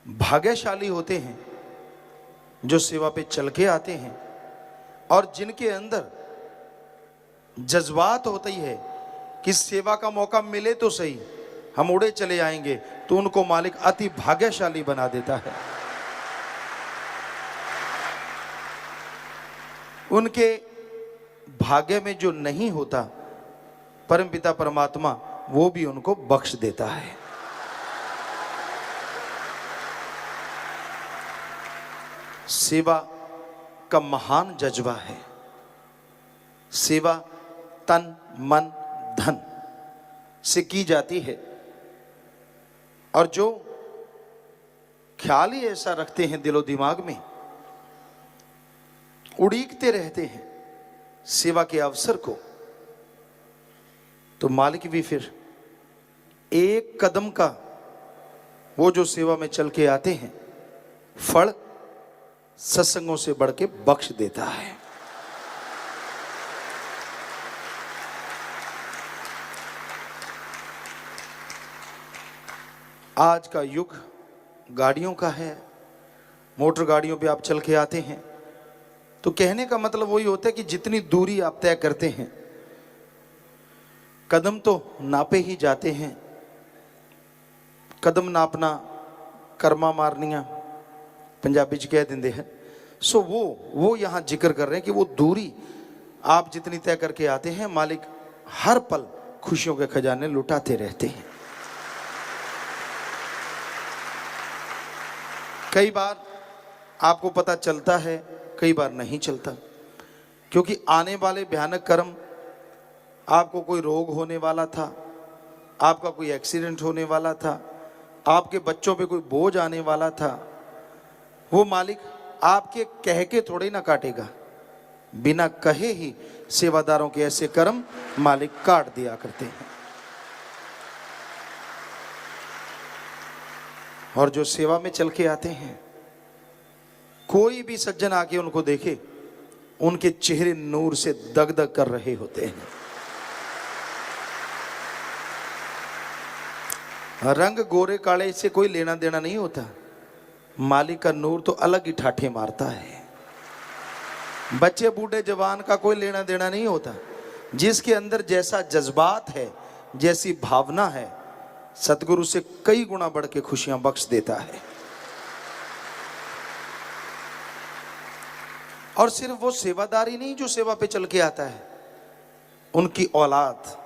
भाग्यशाली होते हैं जो सेवा पे चल के आते हैं और जिनके अंदर जज्बात होती है कि सेवा का मौका मिले तो सही, हम उड़े चले आएंगे, तो उनको मालिक अति भाग्यशाली बना देता है। उनके भाग्य में जो नहीं होता, परमपिता परमात्मा वो भी उनको बख्श देता है। सेवा का महान जज्बा है। सेवा तन मन धन से की जाती है और जो ख्याल ही ऐसा रखते हैं दिलो दिमाग में, उड़ीकते रहते हैं सेवा के अवसर को, तो मालिक भी फिर एक कदम का वो जो सेवा में चल के आते हैं फल सत्संगों से बढ़ के बख्श देता है। आज का युग गाड़ियों का है, मोटर गाड़ियों पे आप चल के आते हैं, तो कहने का मतलब वही होता है कि जितनी दूरी आप तय करते हैं, कदम तो नापे ही जाते हैं। कदम नापना कर्मा मारनिया पंजाबी च कह देंगे हैं। सो वो यहाँ जिक्र कर रहे हैं कि वो दूरी आप जितनी तय करके आते हैं, मालिक हर पल खुशियों के खजाने लुटाते रहते हैं। कई बार आपको पता चलता है, कई बार नहीं चलता, क्योंकि आने वाले भयानक कर्म, आपको कोई रोग होने वाला था, आपका कोई एक्सीडेंट होने वाला था, आपके बच्चों पे कोई बोझ आने वाला था, वो मालिक आपके कह के थोड़े ना काटेगा, बिना कहे ही सेवादारों के ऐसे कर्म मालिक काट दिया करते हैं। और जो सेवा में चल के आते हैं, कोई भी सज्जन आके उनको देखे, उनके चेहरे नूर से दगदग कर रहे होते हैं। रंग गोरे काले से कोई लेना देना नहीं होता, मालिक का नूर तो अलग ही ठाठे मारता है। बच्चे बूढ़े जवान का कोई लेना देना नहीं होता, जिसके अंदर जैसा जज्बात है, जैसी भावना है, सतगुरु से कई गुना बढ़ के खुशियां बख्श देता है। और सिर्फ वो सेवादारी नहीं जो सेवा पे चल के आता है, उनकी औलाद,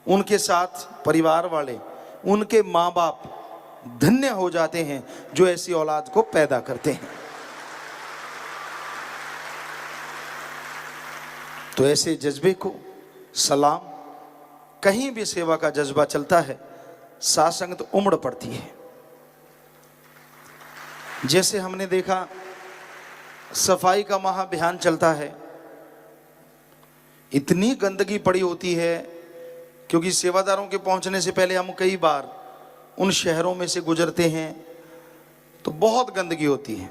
उनके साथ परिवार वाले, उनके माँ बाप धन्य हो जाते हैं जो ऐसी औलाद को पैदा करते हैं। तो ऐसे जज्बे को सलाम। कहीं भी सेवा का जज्बा चलता है, साथ संगत उमड़ पड़ती है। जैसे हमने देखा सफाई का महाअभियान चलता है, इतनी गंदगी पड़ी होती है, क्योंकि सेवादारों के पहुंचने से पहले हम कई बार उन शहरों में से गुजरते हैं, तो बहुत गंदगी होती है।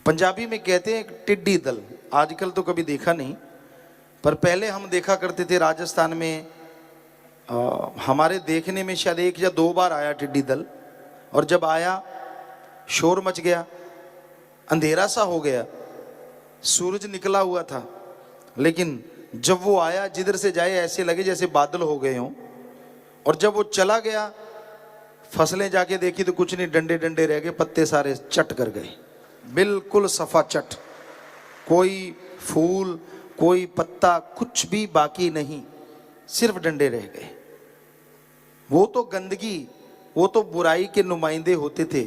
पंजाबी में कहते हैं टिड्डी दल, आजकल तो कभी देखा नहीं, पर पहले हम देखा करते थे राजस्थान में। हमारे देखने में शायद 1 या 2 बार आया टिड्डी दल, और जब आया शोर मच गया, अंधेरा सा हो गया, सूरज निकला हुआ था, लेकिन जब वो आया जिधर से जाए ऐसे लगे जैसे बादल हो गए हों। और जब वो चला गया, फसलें जाके देखी तो कुछ नहीं, डंडे डंडे रह गए, पत्ते सारे चट कर गए, बिल्कुल सफा चट, कोई फूल कोई पत्ता कुछ भी बाकी नहीं, सिर्फ डंडे रह गए। वो तो गंदगी, वो तो बुराई के नुमाइंदे होते थे,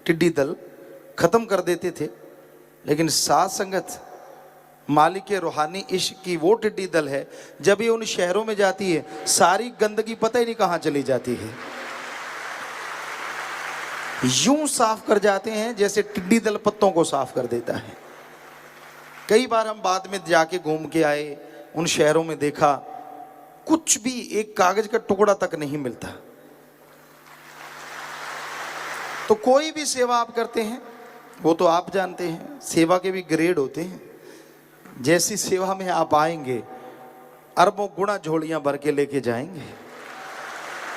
टिड्डी दल खत्म कर देते थे। लेकिन साथ संगत मालिक के रूहानी इश्क की वो टिड्डी दल है, जब ये उन शहरों में जाती है, सारी गंदगी पता ही नहीं कहां चली जाती है, यूं साफ कर जाते हैं जैसे टिड्डी दल पत्तों को साफ कर देता है। कई बार हम बाद में जाके घूम के आए, उन शहरों में देखा, कुछ भी एक कागज का टुकड़ा तक नहीं मिलता। तो कोई भी सेवा आप करते हैं, वो तो आप जानते हैं, सेवा के भी ग्रेड होते हैं। जैसी सेवा में आप आएंगे, अरबों गुना झोलियां भर के लेके जाएंगे।